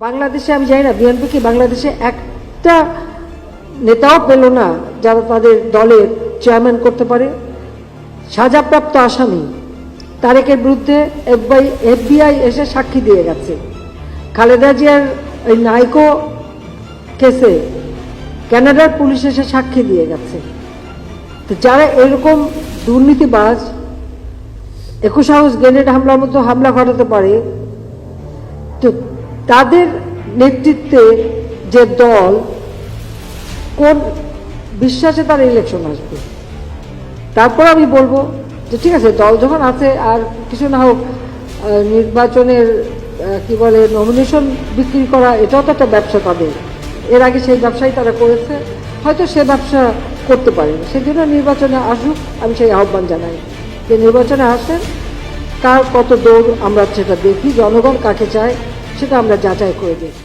বাংলাদেশে আমি জানি না বিএনপি কি বাংলাদেশে একটা নেতাও পেল না যারা তাদের দলের চেয়ারম্যান করতে পারে। সাজাপ্রাপ্ত আসামি তারেকের বিরুদ্ধে এফবিআই এসে সাক্ষী দিয়ে গেছে। খালেদা জিয়ার ওই নাইকো কেসে কানাডার পুলিশ এসে সাক্ষী দিয়ে গেছে। তো যারা এরকম দুর্নীতিবাজ 21 আগস্ট গ্রেনেড হামলার মতো হামলা ঘটাতে পারে, তো তাদের নেতৃত্বে যে দল কোন বিশ্বাসে তার ইলেকশন আসবে? তারপর আমি বলবো যে ঠিক আছে, দল যখন আছে আর কিছু না হোক নির্বাচনের কি বলে নমিনেশন বিক্রি করা, এটাও তো একটা ব্যবসা তাদের। এর আগে সেই ব্যবসাই তারা করেছে, হয়তো সে ব্যবসা করতে পারে। সেজন্য নির্বাচনে আসুক, আমি সেই আহ্বান জানাই যে নির্বাচনে আসেন, কার কত দৌড় আমরা সেটা দেখি, জনগণ কাকে চায় সেটা আমরা যাচাই করে দেখি।